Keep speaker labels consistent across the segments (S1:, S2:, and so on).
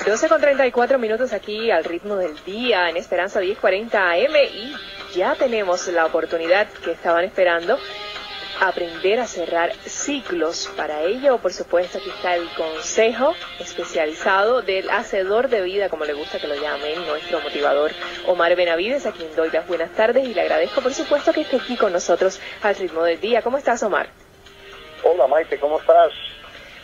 S1: 12:34 aquí al ritmo del día en Esperanza 1040 AM y ya tenemos la oportunidad que estaban esperando, aprender a cerrar ciclos. Para ello, por supuesto, aquí está el consejo especializado del hacedor de vida, como le gusta que lo llamen, nuestro motivador Omar Benavides, a quien doy las buenas tardes y le agradezco, por supuesto, que esté aquí con nosotros al ritmo del día. ¿Cómo estás, Omar?
S2: Hola, Maite, ¿cómo estás?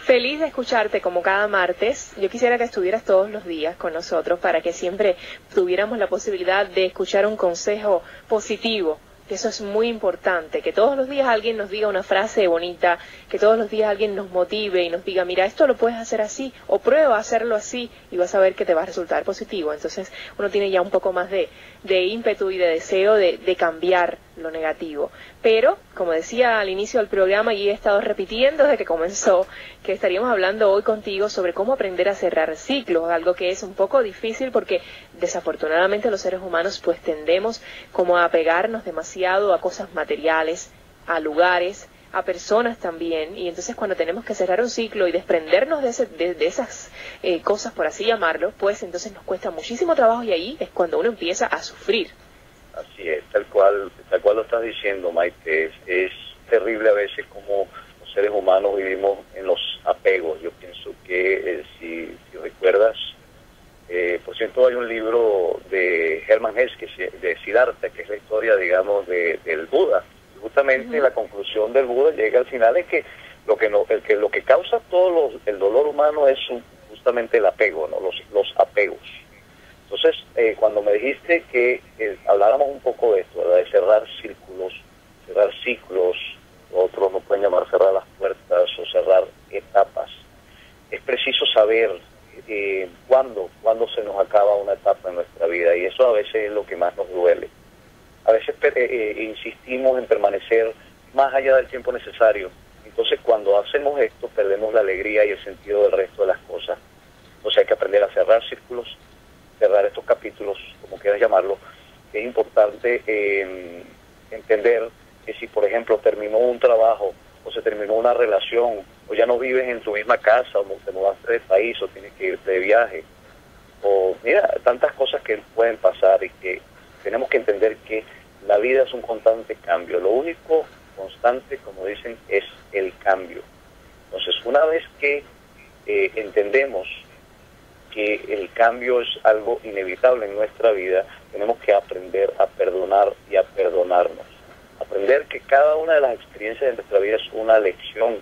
S1: Feliz de escucharte como cada martes. Yo quisiera que estuvieras todos los días con nosotros para que siempre tuviéramos la posibilidad de escuchar un consejo positivo. Que eso es muy importante, que todos los días alguien nos diga una frase bonita, que todos los días alguien nos motive y nos diga, mira, esto lo puedes hacer así, o prueba a hacerlo así, y vas a ver que te va a resultar positivo. Entonces uno tiene ya un poco más de ímpetu y de deseo de cambiar lo negativo. Pero, como decía al inicio del programa, y he estado repitiendo desde que comenzó, que estaríamos hablando hoy contigo sobre cómo aprender a cerrar ciclos, algo que es un poco difícil porque desafortunadamente los seres humanos pues tendemos como a apegarnos demasiado a cosas materiales, a lugares, a personas también, y entonces cuando tenemos que cerrar un ciclo y desprendernos de esas cosas, por así llamarlo, pues entonces nos cuesta muchísimo trabajo y ahí es cuando uno empieza a sufrir.
S2: Así es, tal cual lo estás diciendo, Maite. Es terrible a veces como los seres humanos vivimos en los apegos. Yo pienso que si recuerdas, por cierto, hay un libro de Hermann Hesse, de Siddhartha, que es la historia, digamos, del Buda. Justamente la conclusión del Buda llega al final es que lo que causa todo el dolor humano es justamente el apego, ¿no? Los apegos. Entonces, cuando me dijiste que habláramos un poco de esto, ¿verdad? De cerrar círculos, cerrar ciclos, otros nos pueden llamar cerrar las puertas o cerrar etapas, es preciso saber cuándo se nos acaba una etapa en nuestra vida, y eso a veces es lo que más nos duele. A veces insistimos en permanecer más allá del tiempo necesario. Entonces, cuando hacemos esto, perdemos la alegría y el sentido del resto de las cosas. Entonces hay que aprender a cerrar círculos, cerrar estos capítulos, como quieras llamarlo. Es importante entender que si, por ejemplo, terminó un trabajo, o se terminó una relación, o ya no vives en tu misma casa, o te mudaste de país, o tienes que irte de viaje, o mira, tantas cosas que pueden pasar, y que tenemos que entender que la vida es un constante cambio. Lo único constante, como dicen, es el cambio. Entonces, una vez que entendemos que el cambio es algo inevitable en nuestra vida, tenemos que aprender a perdonar y a perdonarnos. Aprender que cada una de las experiencias de nuestra vida es una lección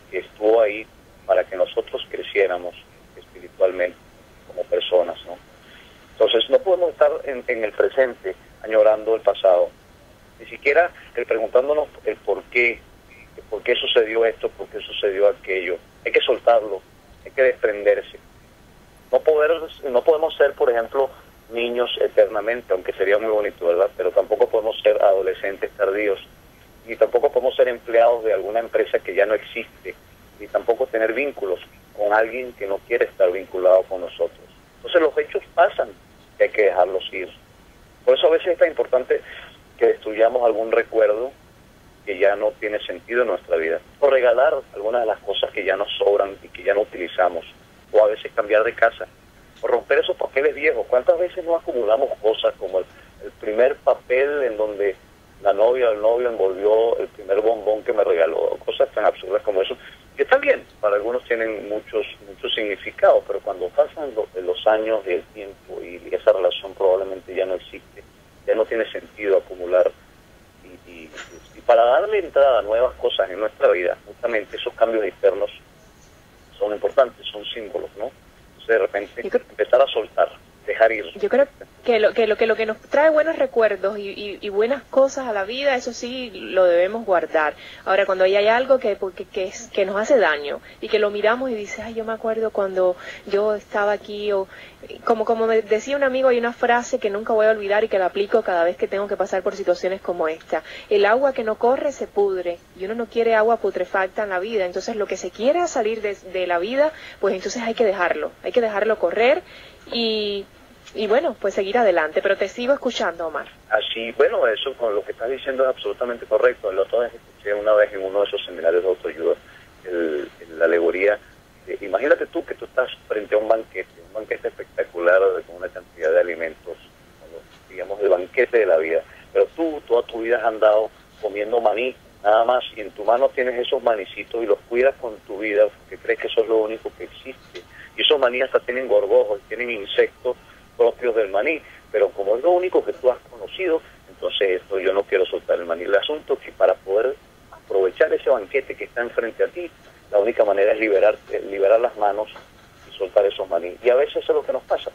S2: que estuvo ahí para que nosotros creciéramos espiritualmente como personas, ¿no? Entonces no podemos estar en el presente añorando el pasado, ni siquiera preguntándonos el por qué sucedió esto, por qué sucedió aquello. Hay que soltarlo, hay que desprenderse. No podemos ser, por ejemplo, niños eternamente, aunque sería muy bonito, ¿verdad? Pero tampoco podemos ser adolescentes tardíos, ni tampoco podemos ser empleados de alguna empresa que ya no existe, ni tampoco tener vínculos con alguien que no quiere estar vinculado con nosotros. Entonces los hechos pasan y hay que dejarlos ir. Por eso a veces es tan importante que destruyamos algún recuerdo que ya no tiene sentido en nuestra vida, o regalar algunas de las cosas que ya nos sobran y que ya no utilizamos, o a veces cambiar de casa, o romper esos papeles viejos. ¿Cuántas veces no acumulamos cosas como el primer papel en donde la novia o el novio envolvió el primer bombón que me regaló? Cosas tan absurdas como eso, que está bien, para algunos tienen muchos significados, pero cuando pasan los años y el tiempo y esa relación probablemente ya no existe, ya no tiene sentido acumular. Y para darle entrada a nuevas cosas en nuestra vida, justamente esos cambios externos son importantes, son símbolos, ¿no? Entonces de repente empezar a soltar, dejar ir.
S1: Yo creo que lo que nos trae buenos recuerdos y buenas cosas a la vida, eso sí lo debemos guardar. Ahora, cuando hay algo que nos hace daño y que lo miramos y dices, ay, yo me acuerdo cuando yo estaba aquí, o como me decía un amigo, hay una frase que nunca voy a olvidar y que la aplico cada vez que tengo que pasar por situaciones como esta: el agua que no corre se pudre, y uno no quiere agua putrefacta en la vida. Entonces lo que se quiera salir de la vida, pues entonces hay que dejarlo correr y bueno, pues seguir adelante. Pero te sigo escuchando, Omar.
S2: Así, bueno, eso con lo que estás diciendo es absolutamente correcto. La otra vez escuché una vez en uno de esos seminarios de autoayuda la alegoría Imagínate tú que tú estás frente a un banquete espectacular con una cantidad de alimentos, digamos el banquete de la vida, pero tú toda tu vida has andado comiendo maní, nada más, y en tu mano tienes esos manicitos y los cuidas con tu vida porque crees que eso es lo único que existe. Y esos maní hasta tienen gorgojos, tienen insectos propios del maní, pero como es lo único que tú has conocido, entonces esto yo no quiero soltar el maní. El asunto es que para poder aprovechar ese banquete que está enfrente a ti, la única manera es liberar las manos y soltar esos maní. Y a veces eso es lo que nos pasa.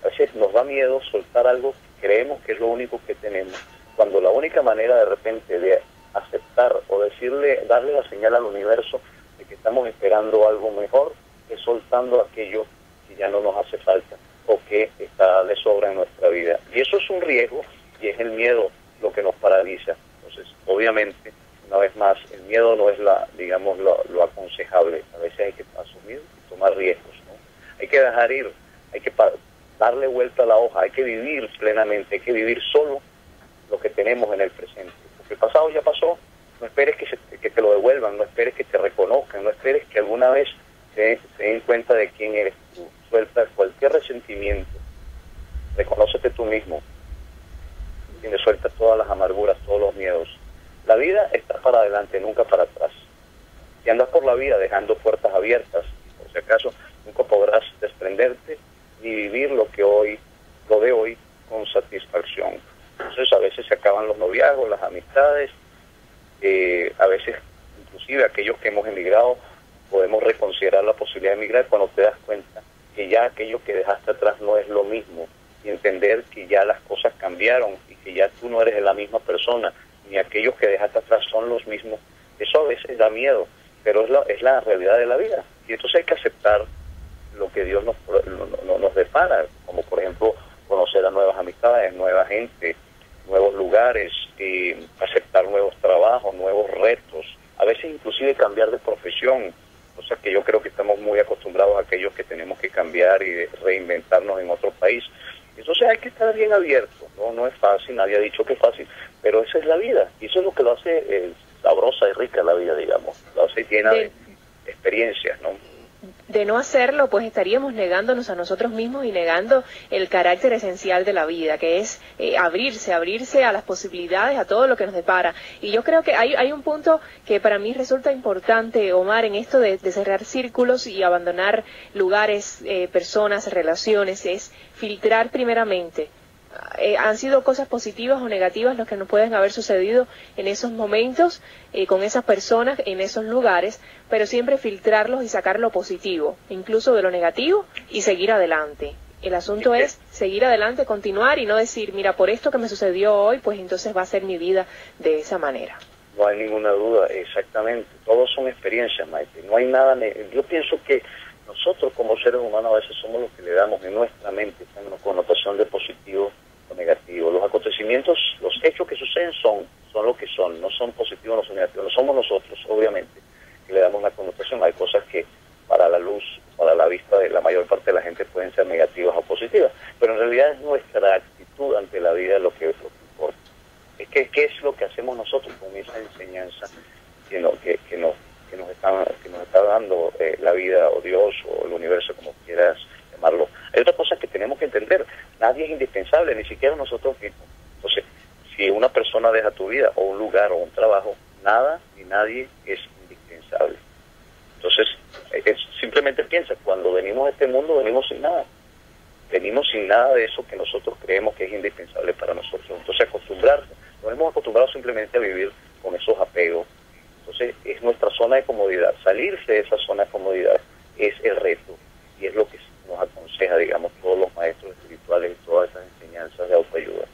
S2: A veces nos da miedo soltar algo que creemos que es lo único que tenemos, cuando la única manera de repente de aceptar o darle la señal al universo de que estamos esperando algo mejor es soltando aquello que ya no nos hace falta o que está de sobra en nuestra vida. Y eso es un riesgo y es el miedo lo que nos paraliza. Entonces, obviamente, una vez más, el miedo no es lo aconsejable. A veces hay que asumir y tomar riesgos, ¿no? Hay que dejar ir, hay que darle vuelta a la hoja, hay que vivir plenamente, hay que vivir solo lo que tenemos en el presente. Porque el pasado ya pasó, no esperes que te lo devuelvan, no esperes que te reconozcan, no esperes que alguna vez se den cuenta de quién eres tú. Suelta cualquier resentimiento, reconócete tú mismo, suelta todas las amarguras, todos los miedos. La vida está para adelante, nunca para atrás. Si andas por la vida dejando puertas abiertas, por si acaso, nunca podrás desprenderte ni vivir lo de hoy con satisfacción. Entonces a veces se acaban los noviazgos, las amistades, a veces inclusive aquellos que hemos emigrado podemos reconsiderar la posibilidad de emigrar cuando te das cuenta que ya aquello que dejaste atrás no es lo mismo, y entender que ya las cosas cambiaron y que ya tú no eres la misma persona, ni aquellos que dejaste atrás son los mismos. Eso a veces da miedo, pero es la realidad de la vida, y entonces hay que aceptar lo que Dios nos depara, como por ejemplo conocer a nuevas amistades, nueva gente, nuevos lugares, aceptar nuevos trabajos, nuevos retos, a veces inclusive cambiar de profesión, o sea que yo creo que estamos muy acostumbrados a aquellos que tenemos que cambiar y reinventarnos en otro país. Entonces hay que estar bien abierto, no es fácil, nadie ha dicho que es fácil, pero esa es la vida, y eso es lo que lo hace sabrosa y rica la vida, digamos, lo hace llena de experiencias, ¿no?
S1: De no hacerlo, pues estaríamos negándonos a nosotros mismos y negando el carácter esencial de la vida, que es abrirse a las posibilidades, a todo lo que nos depara. Y yo creo que hay un punto que para mí resulta importante, Omar, en esto de cerrar círculos y abandonar lugares, personas, relaciones, es filtrar primeramente. Han sido cosas positivas o negativas los que nos pueden haber sucedido en esos momentos, con esas personas, en esos lugares, pero siempre filtrarlos y sacar lo positivo, incluso de lo negativo, y seguir adelante. El asunto es seguir adelante, continuar y no decir, mira, por esto que me sucedió hoy, pues entonces va a ser mi vida de esa manera.
S2: No hay ninguna duda, exactamente. Todos son experiencias, Maite. No hay nada. Yo pienso que nosotros como seres humanos a veces somos los que le damos en nuestra mente una connotación de positivo o negativo. Los acontecimientos, los hechos que suceden son lo que son, no son positivos, no son negativos. No somos nosotros, obviamente, que le damos la connotación. Hay cosas que para la luz, para la vista de la mayor parte de la gente pueden ser negativas o positivas, pero en realidad es nuestra actitud ante la vida lo que importa. Es que qué es lo que hacemos nosotros con esa enseñanza que nos está dando la vida o Dios o el universo, como quieras llamarlo. Hay otra cosa que tenemos que entender: nadie es indispensable, ni siquiera nosotros mismos. Entonces, si una persona deja tu vida o un lugar o un trabajo, nada ni nadie es indispensable. Entonces, simplemente piensa, cuando venimos a este mundo venimos sin nada. Venimos sin nada de eso que nosotros creemos que es indispensable para nosotros. Entonces, nos hemos acostumbrado simplemente a vivir con esos apegos. Entonces, es nuestra zona de comodidad. Salirse de esa zona de comodidad es el reto, y es lo que nos aconseja, digamos, todos los maestros espirituales y todas esas enseñanzas de autoayuda.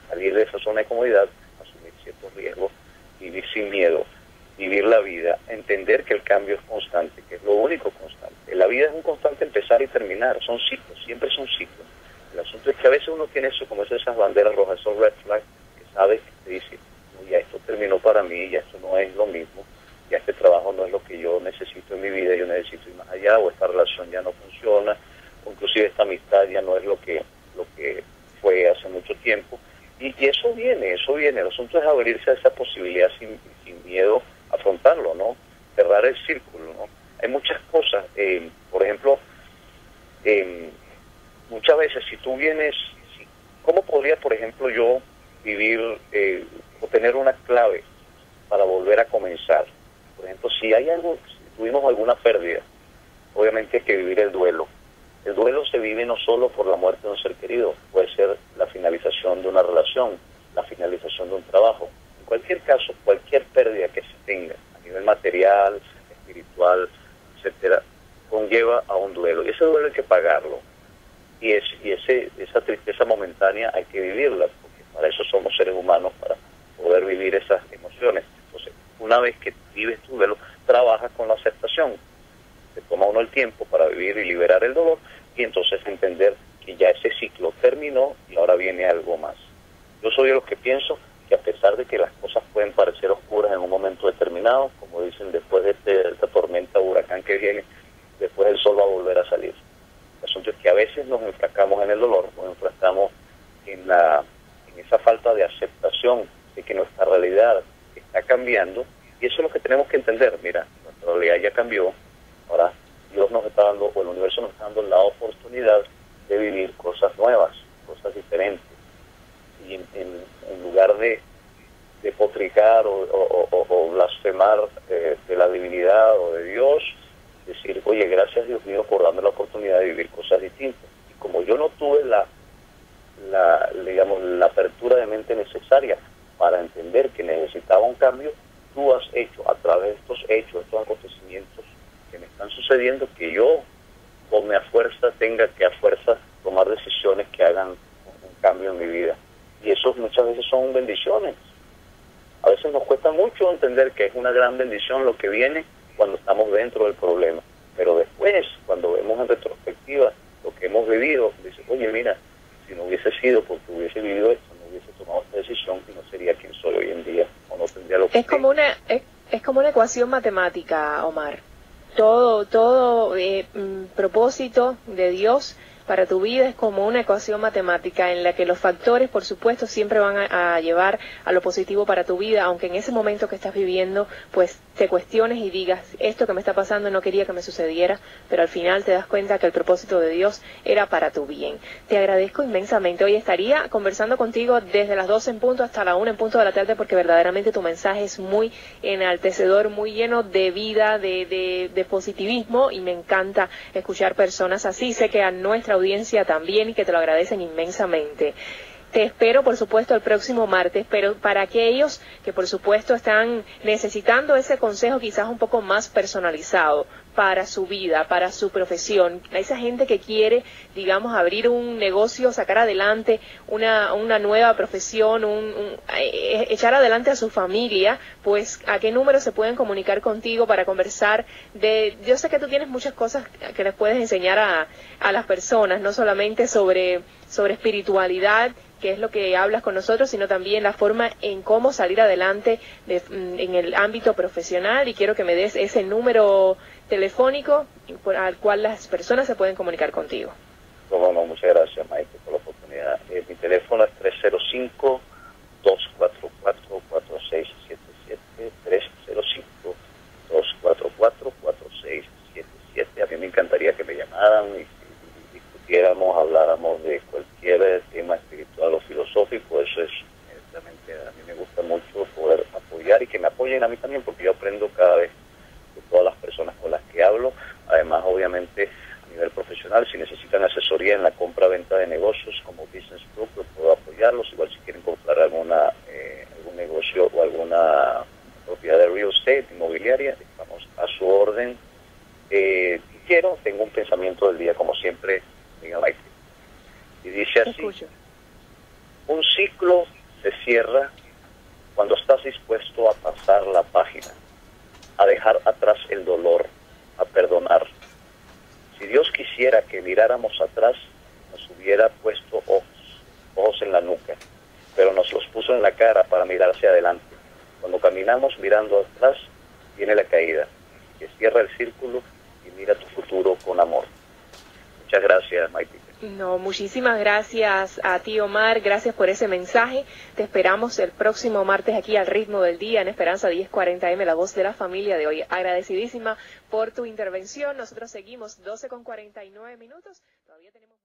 S2: Salir de esa zona de comodidad, asumir ciertos riesgos, vivir sin miedo, vivir la vida, entender que el cambio es constante, que es lo único constante. La vida es un constante empezar y terminar, son ciclos, siempre son ciclos. El asunto es que a veces uno tiene eso, como esas banderas rojas, esos red flags, que sabes que te dice, no, ya esto terminó para mí, ya esto no es lo mismo, ya este trabajo no es lo que yo necesito en mi vida, yo necesito ir más allá, o esta relación ya no funciona, o inclusive esta amistad ya no es lo que fue hace mucho tiempo. Y eso viene, el asunto es abrirse a esa posibilidad sin miedo, afrontarlo, ¿no? Cerrar el círculo, ¿no? hay muchas cosas. Por ejemplo, muchas veces si tú vienes, ¿cómo podría, por ejemplo, yo vivir o tener una clave para volver a comenzar? Por ejemplo, si hay algo, si tuvimos alguna pérdida, obviamente hay que vivir el duelo. El duelo se vive no solo por la muerte de un ser querido, puede ser la finalización de una relación, la finalización de un trabajo. En cualquier caso, cualquier pérdida que se tenga a nivel material, espiritual, etcétera, conlleva a un duelo. Y ese duelo hay que pagarlo. Y esa tristeza momentánea hay que vivirla, porque para eso somos seres humanos, para poder vivir esas emociones. Entonces, una vez que vives tu duelo, trabajas con la aceptación. Se toma uno el tiempo para vivir y liberar el dolor, y entonces entender que ya ese ciclo terminó y ahora viene algo más. Yo soy de los que pienso que a pesar de que las cosas pueden parecer oscuras en un momento determinado, como dicen, después de esta tormenta, huracán que viene, después el sol va a volver a salir. El asunto es que a veces nos enfrascamos en el dolor, nos enfrascamos en esa falta de aceptación de que nuestra realidad está cambiando, y eso es lo que tenemos que entender. Mira, nuestra realidad ya cambió, ahora Dios nos está dando, o el universo nos está dando la oportunidad de vivir cosas nuevas, cosas diferentes, y en lugar de potricar o blasfemar de la divinidad o de Dios, decir, oye, gracias Dios mío por darme la oportunidad de vivir cosas distintas. Y como yo no tuve digamos, la apertura de mente necesaria para entender que necesitaba un cambio, tú has hecho a través de estos hechos, estos acontecimientos que me están sucediendo, que yo a fuerza tenga que a fuerza tomar decisiones que hagan un cambio en mi vida. Y eso muchas veces son bendiciones. A veces nos cuesta mucho entender que es una gran bendición lo que viene cuando estamos dentro del problema. Pero después, cuando vemos en retrospectiva lo que hemos vivido, dices, oye, mira, si no hubiese sido porque hubiese vivido esto, no hubiese tomado esta decisión y no sería quien soy hoy en día, o no tendría lo que
S1: Es como una ecuación matemática, Omar. Todo propósito de Dios para tu vida es como una ecuación matemática en la que los factores, por supuesto, siempre van a llevar a lo positivo para tu vida, aunque en ese momento que estás viviendo, pues te cuestiones y digas, esto que me está pasando no quería que me sucediera, pero al final te das cuenta que el propósito de Dios era para tu bien. Te agradezco inmensamente. Hoy estaría conversando contigo desde las 12 en punto hasta la 1 en punto de la tarde, porque verdaderamente tu mensaje es muy enaltecedor, muy lleno de vida, de positivismo, y me encanta escuchar personas así. Sé que a nuestra audiencia también, y que te lo agradecen inmensamente. Te espero, por supuesto, el próximo martes, pero para aquellos que, por supuesto, están necesitando ese consejo quizás un poco más personalizado para su vida, para su profesión, a esa gente que quiere, digamos, abrir un negocio, sacar adelante una nueva profesión, echar adelante a su familia, pues, ¿a qué número se pueden comunicar contigo para conversar yo sé que tú tienes muchas cosas que les puedes enseñar a las personas, no solamente sobre espiritualidad, que es lo que hablas con nosotros, sino también la forma en cómo salir adelante en el ámbito profesional, y quiero que me des ese número telefónico al cual las personas se pueden comunicar contigo.
S2: No, muchas gracias, Maite, por la oportunidad. Mi teléfono es 305-244-4677, 305-244-4677. A mí me encantaría que me llamaran y discutiéramos, habláramos de cualquier tema espiritual o filosófico. Eso es realmente, a mí me gusta mucho poder apoyar y que me apoyen a mí también, porque yo aprendo cada vez de todas las personas con las que hablo. Además, obviamente, a nivel profesional, si necesitan asesoría en la compra-venta de negocios como Business Group, pues puedo apoyarlos. Igual si quieren comprar algún negocio o alguna propiedad de real estate, inmobiliaria, estamos a su orden. Tengo un pensamiento del día, como siempre, Miguel Maite. Y dice así: un ciclo se cierra cuando estás dispuesto a pasar la página, a dejar atrás el dolor, a perdonar. Si Dios quisiera que miráramos atrás, nos hubiera puesto ojos en la nuca, pero nos los puso en la cara para mirar hacia adelante. Cuando caminamos mirando atrás, viene la caída, que cierra el círculo y mira tu futuro con amor. Muchas gracias, Maite.
S1: No, muchísimas gracias a ti, Omar. Gracias por ese mensaje. Te esperamos el próximo martes aquí al ritmo del día en Esperanza 1040M, la voz de la familia de hoy. Agradecidísima por tu intervención. Nosotros seguimos 12:49. Todavía tenemos